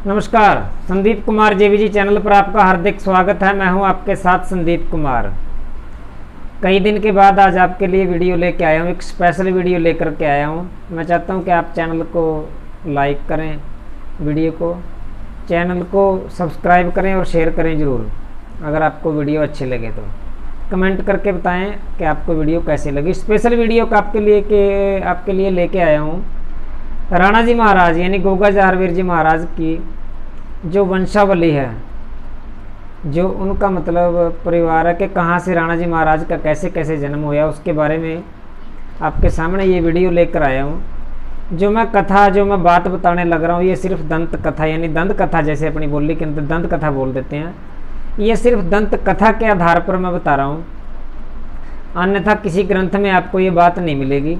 नमस्कार, संदीप कुमार जेवीजी चैनल पर आपका हार्दिक स्वागत है। मैं हूं आपके साथ संदीप कुमार। कई दिन के बाद आज आपके लिए वीडियो लेके आया हूं, एक स्पेशल वीडियो लेकर के आया हूं। मैं चाहता हूं कि आप चैनल को लाइक करें, वीडियो को चैनल को सब्सक्राइब करें और शेयर करें ज़रूर। अगर आपको वीडियो अच्छे लगे तो कमेंट करके बताएं कि आपको वीडियो कैसी लगी। स्पेशल वीडियो का आपके लिए लेके आया हूँ राणा जी महाराज यानी गोगा जारवीर जी महाराज की जो वंशावली है, जो उनका मतलब परिवार है कि कहाँ से राणा जी महाराज का कैसे कैसे जन्म हुआ, उसके बारे में आपके सामने ये वीडियो लेकर आया हूँ। जो मैं बात बताने लग रहा हूँ ये सिर्फ दंत कथा यानी दंत कथा, जैसे अपनी बोली के अंदर दंत कथा बोल देते हैं, ये सिर्फ दंत कथा के आधार पर मैं बता रहा हूँ। अन्यथा किसी ग्रंथ में आपको ये बात नहीं मिलेगी।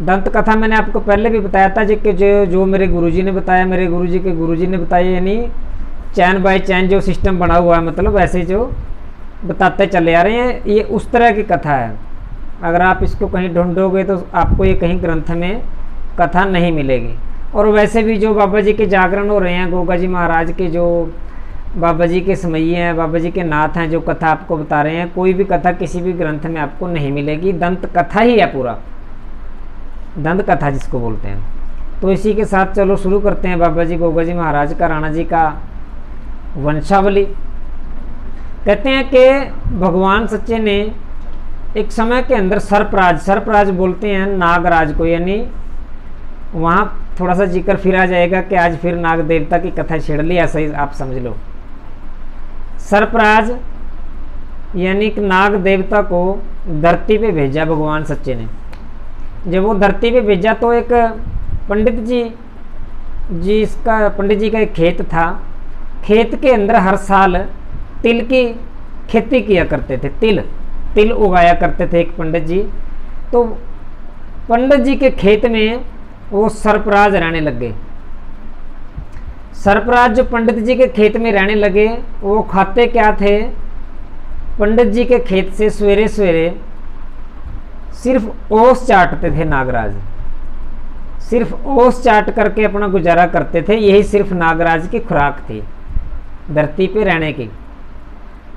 दंत कथा मैंने आपको पहले भी बताया था जो मेरे गुरुजी ने बताया, मेरे गुरुजी के गुरुजी ने बताया, यानी चैन बाय चैन जो सिस्टम बना हुआ है, मतलब ऐसे जो बताते चले आ रहे हैं, ये उस तरह की कथा है। अगर आप इसको कहीं ढूंढोगे तो आपको ये कहीं ग्रंथ में कथा नहीं मिलेगी। और वैसे भी जो बाबा जी के जागरण हो रहे हैं, गोगा जी महाराज के जो बाबा जी के समैये हैं, बाबा जी के नाथ हैं, जो कथा आपको बता रहे हैं, कोई भी कथा किसी भी ग्रंथ में आपको नहीं मिलेगी। दंत कथा ही है, पूरा दंत कथा जिसको बोलते हैं। तो इसी के साथ चलो शुरू करते हैं बाबा जी गोगा जी महाराज का, राणा जी का वंशावली। कहते हैं कि भगवान सच्चे ने एक समय के अंदर सरपराज बोलते हैं नागराज को, यानी वहाँ थोड़ा सा जिक्र फिर आ जाएगा कि आज फिर नाग देवता की कथा छेड़ ली, ऐसा ही आप समझ लो। सरपराज यानी कि नाग देवता को धरती पे भेजा भगवान सच्चे ने। जब वो धरती पे भेजा तो एक पंडित जी का एक खेत था। खेत के अंदर हर साल तिल की खेती किया करते थे, तिल उगाया करते थे एक पंडित जी। तो पंडित जी के खेत में वो सरपराज रहने लगे। सरपराज जो पंडित जी के खेत में रहने लगे, वो खाते क्या थे, पंडित जी के खेत से सवेरे सवेरे सिर्फ ओस चाटते थे नागराज, सिर्फ ओस चाट करके अपना गुजारा करते थे। यही सिर्फ नागराज की खुराक थी धरती पे रहने की।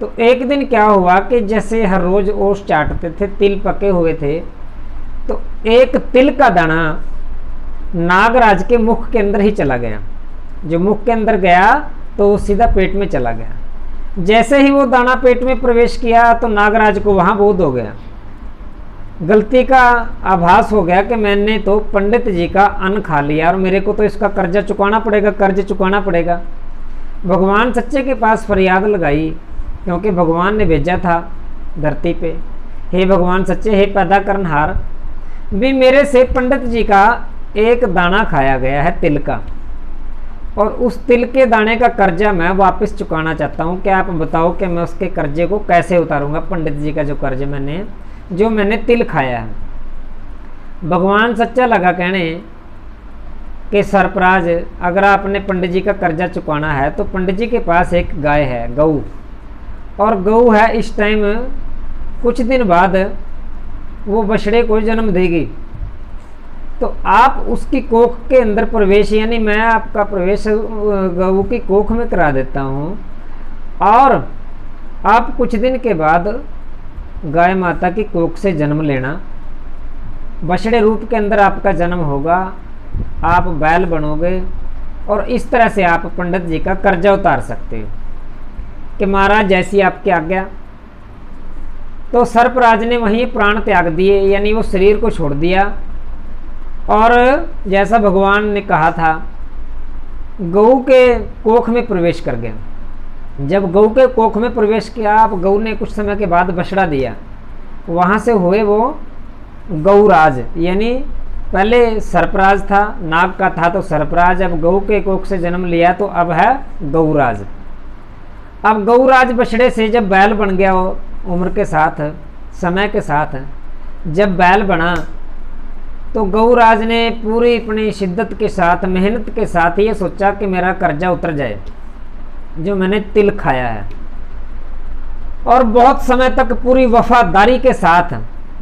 तो एक दिन क्या हुआ कि जैसे हर रोज ओस चाटते थे, तिल पके हुए थे, तो एक तिल का दाना नागराज के मुख के अंदर ही चला गया। जो मुख के अंदर गया तो वो सीधा पेट में चला गया। जैसे ही वो दाना पेट में प्रवेश किया तो नागराज को वहाँ बोध हो गया, गलती का आभास हो गया कि मैंने तो पंडित जी का अन्न खा लिया और मेरे को तो इसका कर्ज चुकाना पड़ेगा। भगवान सच्चे के पास फरियाद लगाई, क्योंकि भगवान ने भेजा था धरती पे, हे भगवान सच्चे, हे पैदा करनहार, भी मेरे से पंडित जी का एक दाना खाया गया है तिल का, और उस तिल के दाने का कर्जा मैं वापस चुकाना चाहता हूँ। क्या आप बताओ कि मैं उसके कर्जे को कैसे उतारूंगा, पंडित जी का जो कर्ज मैंने तिल खाया है। भगवान सच्चा लगा कहने कि सरपराज, अगर आपने पंडित जी का कर्जा चुकाना है तो पंडित जी के पास एक गाय है, गऊ, और गऊ है इस टाइम कुछ दिन बाद वो बछड़े को जन्म देगी। तो आप उसकी कोख के अंदर प्रवेश, यानी मैं आपका प्रवेश गऊ की कोख में करा देता हूँ, और आप कुछ दिन के बाद गाय माता की कोख से जन्म लेना, बछड़े रूप के अंदर आपका जन्म होगा, आप बैल बनोगे, और इस तरह से आप पंडित जी का कर्जा उतार सकते हो। कि महाराज जैसी आपकी आज्ञा। तो सर्पराज ने वहीं प्राण त्याग दिए, यानी वो शरीर को छोड़ दिया, और जैसा भगवान ने कहा था गऊ के कोख में प्रवेश कर गया। जब गऊ के कोख में प्रवेश किया, अब गऊ ने कुछ समय के बाद बछड़ा दिया, वहाँ से हुए वो गौराज, यानी पहले सरपराज था, नाग का था तो सरपराज, अब गऊ के कोख से जन्म लिया तो अब है गौराज। अब गौराज बछड़े से जब बैल बन गया, उम्र के साथ, समय के साथ जब बैल बना, तो गौराज ने पूरी अपनी शिद्दत के साथ, मेहनत के साथ ये सोचा कि मेरा कर्जा उतर जाए जो मैंने तिल खाया है। और बहुत समय तक पूरी वफादारी के साथ,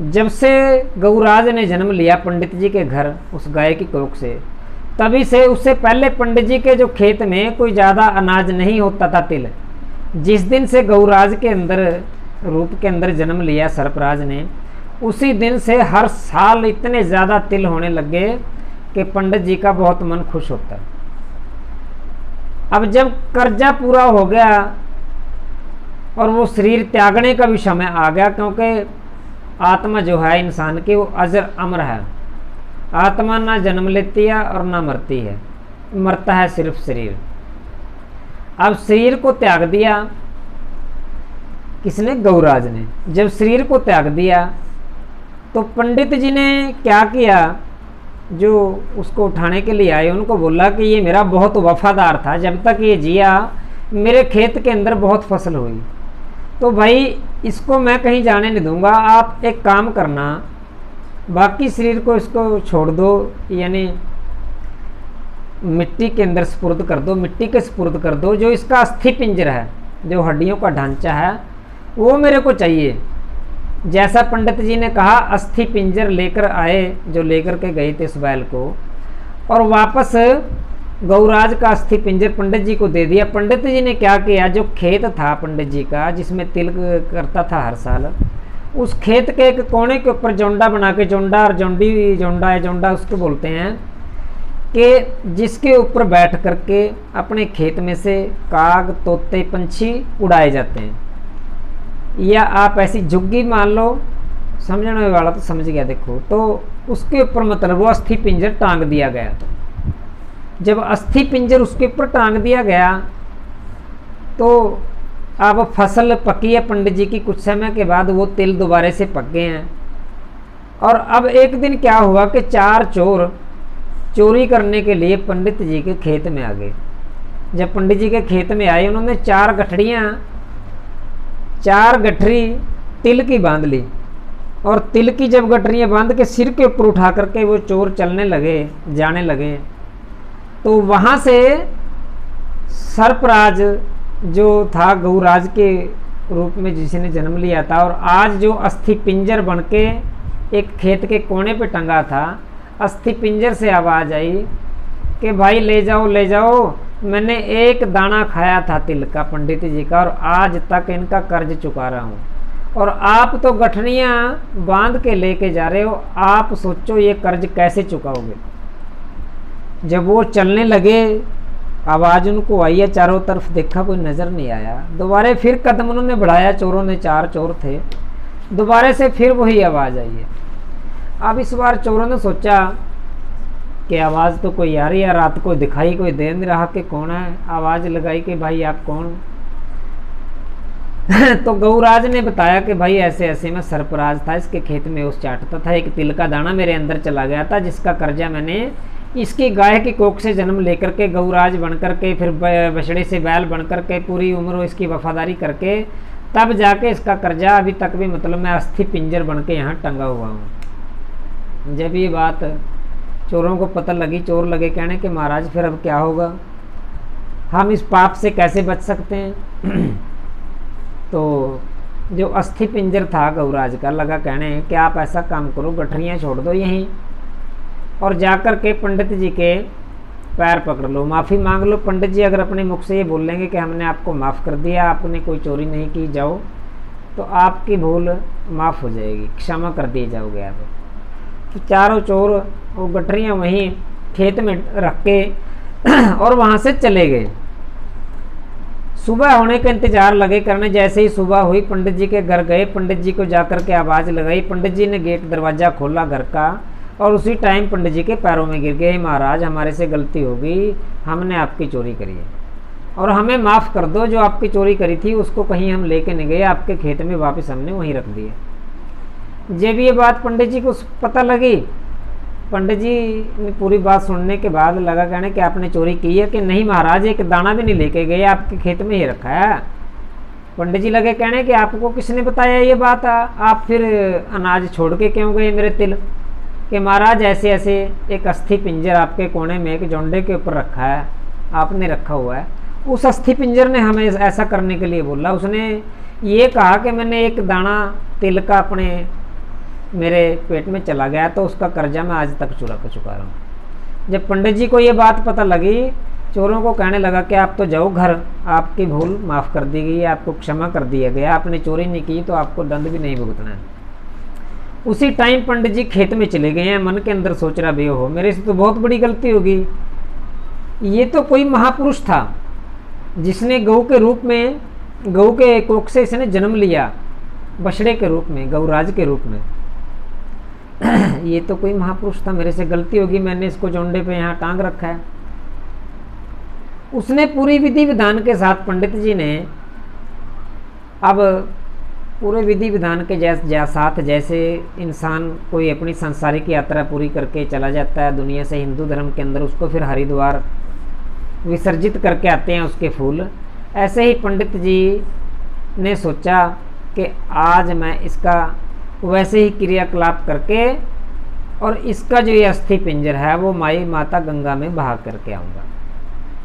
जब से गौराज ने जन्म लिया पंडित जी के घर उस गाय की कोख से, तभी से उससे पहले पंडित जी के जो खेत में कोई ज़्यादा अनाज नहीं होता था, तिल। जिस दिन से गौराज के अंदर रूप के अंदर जन्म लिया सर्पराज ने, उसी दिन से हर साल इतने ज़्यादा तिल होने लगे कि पंडित जी का बहुत मन खुश होता है। अब जब कर्जा पूरा हो गया और वो शरीर त्यागने का भी समय आ गया, क्योंकि आत्मा जो है इंसान की वो अजर अमर है। आत्मा ना जन्म लेती है और ना मरती है, मरता है सिर्फ शरीर। अब शरीर को त्याग दिया किसने? गौराज ने। जब शरीर को त्याग दिया तो पंडित जी ने क्या किया, जो उसको उठाने के लिए आए उनको बोला कि ये मेरा बहुत वफादार था, जब तक ये जिया मेरे खेत के अंदर बहुत फसल हुई, तो भाई इसको मैं कहीं जाने नहीं दूंगा। आप एक काम करना, बाकी शरीर को इसको छोड़ दो, यानी मिट्टी के अंदर सुपुर्द कर दो, मिट्टी के सुपुर्द कर दो। जो इसका अस्थि पिंजर है, जो हड्डियों का ढांचा है, वो मेरे को चाहिए। जैसा पंडित जी ने कहा, अस्थि पिंजर लेकर आए, जो लेकर के गए थे इस बैल को, और वापस गौराज का अस्थि पिंजर पंडित जी को दे दिया। पंडित जी ने क्या किया, जो खेत था पंडित जी का जिसमें तिल करता था हर साल, उस खेत के एक कोने के ऊपर जोंडा बना के, जोंडा और जोंडी, जोंडा है जोंडा उसको बोलते हैं, कि जिसके ऊपर बैठ करके अपने खेत में से काग, तोते, पंछी उड़ाए जाते हैं। या आप ऐसी झुग्गी मान लो, समझने वाला तो समझ गया। देखो तो उसके ऊपर मतलब वो अस्थि पिंजर टांग दिया गया। जब अस्थि पिंजर उसके ऊपर टांग दिया गया तो अब फसल पकी है पंडित जी की। कुछ समय के बाद वो तिल दोबारे से पक गए हैं। और अब एक दिन क्या हुआ कि 4 चोर चोरी करने के लिए पंडित जी के खेत में आ गए। जब पंडित जी के खेत में आए, उन्होंने 4 गठरी तिल की बांध ली, और तिल की जब गठरियाँ बांध के सिर के ऊपर उठा करके वो चोर चलने लगे, जाने लगे, तो वहाँ से सर्पराज जो था गौराज के रूप में जिसने जन्म लिया था, और आज जो अस्थि पिंजर बन के एक खेत के कोने पे टंगा था, अस्थि पिंजर से आवाज़ आई कि भाई ले जाओ ले जाओ, मैंने एक दाना खाया था तिल का पंडित जी का, और आज तक इनका कर्ज चुका रहा हूँ, और आप तो गठरियाँ बांध के लेके जा रहे हो, आप सोचो ये कर्ज कैसे चुकाओगे। जब वो चलने लगे, आवाज़ उनको आई है, चारों तरफ देखा कोई नज़र नहीं आया। दोबारा फिर कदम उन्होंने बढ़ाया, चोरों ने, 4 चोर थे, दोबारा से फिर वही आवाज़ आई है। अब इस बार चोरों ने सोचा कि आवाज़ तो कोई आ रही है, रात को दिखाई कोई दे नहीं रहा कि कौन है। आवाज़ लगाई कि भाई आप कौन? तो गौराज ने बताया कि भाई ऐसे ऐसे मैं सर्पराज था, इसके खेत में उस चाटता था, एक तिल का दाना मेरे अंदर चला गया था, जिसका कर्जा मैंने इसकी गाय की कोख से जन्म लेकर के गौराज बन करके, फिर बछड़े से बैल बन करके, पूरी उम्र इसकी वफादारी करके, तब जाके इसका कर्जा अभी तक भी मतलब मैं अस्थि पिंजर बन के यहाँ टंगा हुआ हूँ। जब ये बात चोरों को पता लगी, चोर लगे कहने कि महाराज फिर अब क्या होगा, हम इस पाप से कैसे बच सकते हैं। तो जो अस्थि पिंजर था गौराज का, लगा कहने कि आप ऐसा काम करो, गठरियाँ छोड़ दो यहीं, और जाकर के पंडित जी के पैर पकड़ लो, माफ़ी मांग लो। पंडित जी अगर अपने मुख से ये बोलेंगे कि हमने आपको माफ़ कर दिया, आपने कोई चोरी नहीं की, जाओ, तो आपकी भूल माफ़ हो जाएगी, क्षमा कर दिए जाओगे आप। तो चारों चोर वो गठरियाँ वहीं खेत में रख के और वहाँ से चले गए। सुबह होने का इंतजार लगे करने। जैसे ही सुबह हुई, पंडित जी के घर गए, पंडित जी को जाकर के आवाज़ लगाई। पंडित जी ने गेट दरवाज़ा खोला घर का, और उसी टाइम पंडित जी के पैरों में गिर गए, महाराज हमारे से गलती हो गई, हमने आपकी चोरी करी है, और हमें माफ़ कर दो, जो आपकी चोरी करी थी उसको कहीं हम लेके नहीं गए, आपके खेत में वापस हमने वहीं रख दिए। जब ये बात पंडित जी को पता लगी, पंडित जी ने पूरी बात सुनने के बाद लगा कहने कि आपने चोरी की है कि नहीं महाराज, एक दाना भी नहीं लेके गए, आपके खेत में ही रखा है। पंडित जी लगे कहने कि आपको किसने बताया ये बात, आप फिर अनाज छोड़ के क्यों गए मेरे तिल? कि महाराज ऐसे ऐसे एक अस्थि पिंजर आपके कोने में एक जोंडे के ऊपर रखा है, आपने रखा हुआ है। उस अस्थि पिंजर ने हमें ऐसा करने के लिए बोला, उसने ये कहा कि मैंने एक दाना तिल का अपने मेरे पेट में चला गया, तो उसका कर्जा मैं आज तक चुका रहा हूँ। जब पंडित जी को ये बात पता लगी, चोरों को कहने लगा कि आप तो जाओ घर, आपकी भूल माफ़ कर दी गई है, आपको क्षमा कर दिया गया, आपने चोरी नहीं की तो आपको दंड भी नहीं भुगतना है। उसी टाइम पंडित जी खेत में चले गए हैं, मन के अंदर सोच रहा, बे हो मेरे से तो बहुत बड़ी गलती होगी। ये तो कोई महापुरुष था जिसने गऊ के रूप में, गऊ के कोख से इसने जन्म लिया, बछड़े के रूप में, गौराज के रूप में। ये तो कोई महापुरुष था, मेरे से गलती होगी, मैंने इसको जोंडे पे यहाँ टांग रखा है। उसने पूरी विधि विधान के साथ, पंडित जी ने अब पूरे विधि विधान के साथ, जैसे इंसान कोई अपनी सांसारिक यात्रा पूरी करके चला जाता है दुनिया से हिंदू धर्म के अंदर, उसको फिर हरिद्वार विसर्जित करके आते हैं उसके फूल, ऐसे ही पंडित जी ने सोचा कि आज मैं इसका वैसे ही क्रियाकलाप करके और इसका जो ये अस्थि पिंजर है वो माई माता गंगा में बहा करके आऊँगा।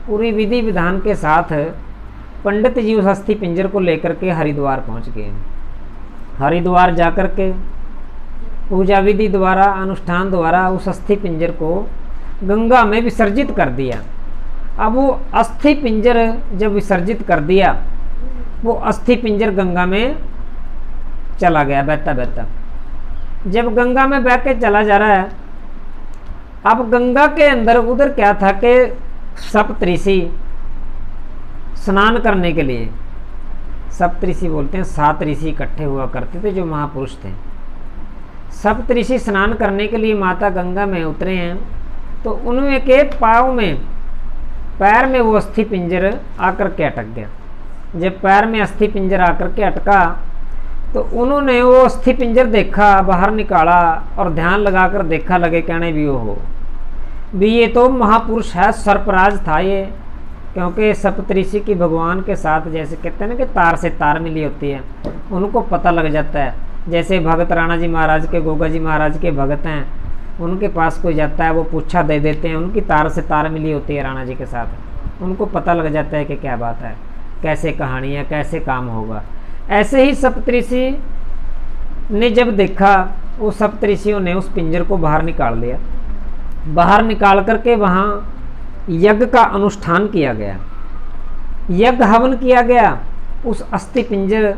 पूरी विधि विधान के साथ पंडित जी उस अस्थि पिंजर को लेकर के हरिद्वार पहुंच गए। हरिद्वार जाकर के पूजा विधि द्वारा, अनुष्ठान द्वारा उस अस्थि पिंजर को गंगा में विसर्जित कर दिया। अब वो अस्थि पिंजर जब विसर्जित कर दिया, वो अस्थि पिंजर गंगा में चला गया बहता बहता। जब गंगा में बह के चला जा रहा है, अब गंगा के अंदर उधर क्या था कि सप्तऋषि स्नान करने के लिए, सप्तऋषि बोलते हैं, 7 ऋषि इकट्ठे हुआ करते थे जो महापुरुष थे। सप्तऋषि स्नान करने के लिए माता गंगा में उतरे हैं, तो उनमें के पाँव में, पैर में वो अस्थि पिंजर आकर के अटक गया। जब पैर में अस्थि पिंजर आकर के अटका तो उन्होंने वो अस्थि पिंजर देखा, बाहर निकाला और ध्यान लगाकर देखा, लगे कहने भी हो भी ये तो महापुरुष है, सर्पराज था ये, क्योंकि सप्तऋषि की भगवान के साथ जैसे कहते हैं ना कि तार से तार मिली होती है, उनको पता लग जाता है। जैसे भगत राणा जी महाराज के, गोगा जी महाराज के भगत हैं, उनके पास कोई जाता है वो पूछा दे देते हैं, उनकी तार से तार मिली होती है राणा जी के साथ, उनको पता लग जाता है कि क्या बात है, कैसे कहानी है, कैसे काम होगा। ऐसे ही सप्तऋषि ने जब देखा, वो सप्तऋषियों ने उस पिंजर को बाहर निकाल लिया। बाहर निकाल करके वहाँ यज्ञ का अनुष्ठान किया गया, यज्ञ हवन किया गया। उस अस्थि पिंजर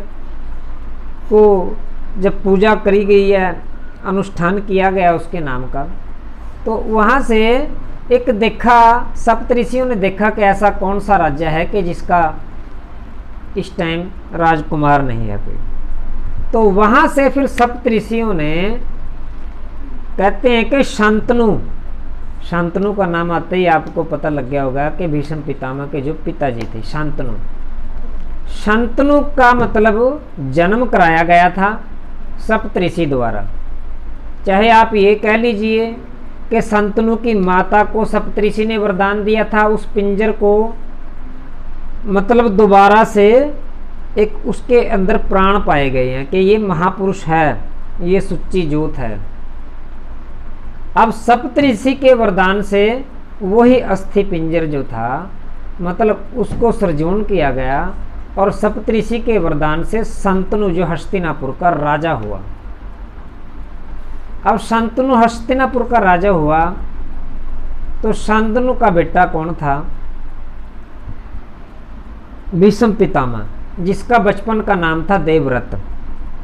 को जब पूजा करी गई है, अनुष्ठान किया गया उसके नाम का, तो वहाँ से एक देखा, सप्तऋषियों ने देखा कि ऐसा कौन सा राज्य है कि जिसका इस टाइम राजकुमार नहीं है कोई। तो वहाँ से फिर सप्तऋषियों ने, कहते हैं कि शांतनु, शांतनु का नाम आते ही आपको पता लग गया होगा कि भीष्म पितामह के जो पिताजी थे शांतनु। शांतनु का मतलब जन्म कराया गया था सप्तऋषि द्वारा। चाहे आप ये कह लीजिए कि शांतनु की माता को सप्तऋषि ने वरदान दिया था उस पिंजर को, मतलब दोबारा से एक उसके अंदर प्राण पाए गए हैं कि ये महापुरुष है, ये सुच्ची जोत है। अब सप्तऋषि के वरदान से वही अस्थि पिंजर जो था, मतलब उसको सृजन किया गया और सप्तऋषि के वरदान से शांतनु जो हस्तिनापुर का राजा हुआ। अब शांतनु हस्तिनापुर का राजा हुआ, तो शांतनु का बेटा कौन था? भीष्म पितामह, जिसका बचपन का नाम था देवव्रत।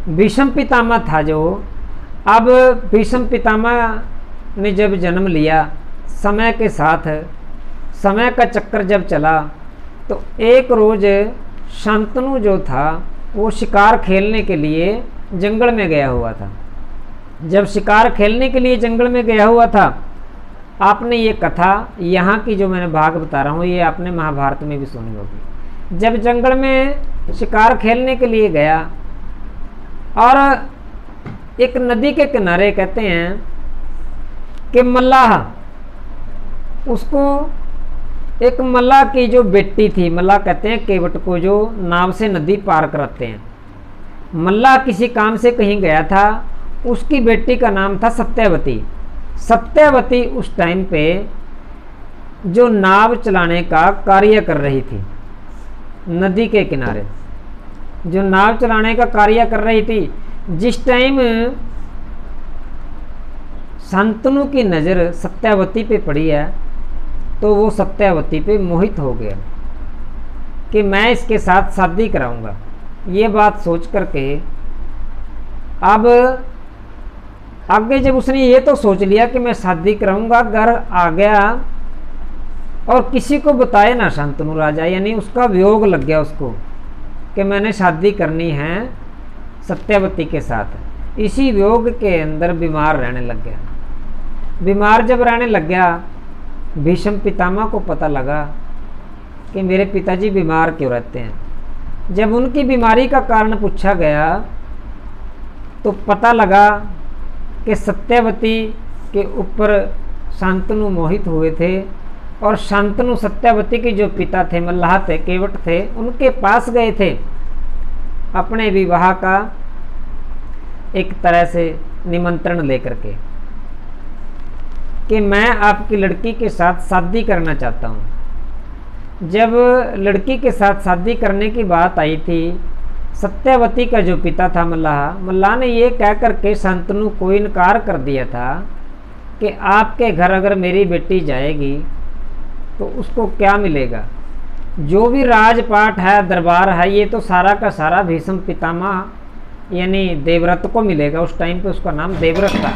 भीष्म पितामह था जो, अब भीष्म पितामह ने जब जन्म लिया, समय के साथ समय का चक्कर जब चला, तो एक रोज शांतनु जो था वो शिकार खेलने के लिए जंगल में गया हुआ था। जब शिकार खेलने के लिए जंगल में गया हुआ था, आपने ये कथा यहाँ की जो मैंने भाग बता रहा हूँ, ये आपने महाभारत में भी सुनी होगी। जब जंगल में शिकार खेलने के लिए गया और एक नदी के किनारे, कहते हैं कि मल्लाह, उसको एक मल्लाह की जो बेटी थी, मल्लाह कहते हैं केवट को जो नाव से नदी पार कराते हैं, मल्लाह किसी काम से कहीं गया था, उसकी बेटी का नाम था सत्यवती। सत्यवती उस टाइम पे जो नाव चलाने का कार्य कर रही थी, नदी के किनारे जो नाव चलाने का कार्य कर रही थी, जिस टाइम शांतनु की नज़र सत्यावती पे पड़ी है तो वो सत्यावती पे मोहित हो गया कि मैं इसके साथ शादी कराऊंगा। ये बात सोच करके अब आगे जब उसने ये तो सोच लिया कि मैं शादी कराऊंगा, घर आ गया और किसी को बताए ना शांतनु राजा, यानी उसका वियोग लग गया उसको कि मैंने शादी करनी है सत्यावती के साथ। इसी वियोग के अंदर बीमार रहने लग गया। बीमार जब रहने लग गया, भीष्म पितामह को पता लगा कि मेरे पिताजी बीमार क्यों रहते हैं। जब उनकी बीमारी का कारण पूछा गया तो पता लगा कि सत्यावती के ऊपर शांतनु मोहित हुए थे और शांतनु सत्यावती के जो पिता थे, मल्लाह थे, केवट थे, उनके पास गए थे अपने विवाह का एक तरह से निमंत्रण लेकर के कि मैं आपकी लड़की के साथ शादी करना चाहता हूँ। जब लड़की के साथ शादी करने की बात आई थी, सत्यावती का जो पिता था मल्लाह ने ये कह करके शांतनु को इनकार कर दिया था कि आपके घर अगर मेरी बेटी जाएगी तो उसको क्या मिलेगा। जो भी राजपाट है, दरबार है, ये तो सारा का सारा भीष्म पितामह यानी देवव्रत को मिलेगा। उस टाइम पे उसका नाम देवव्रत था।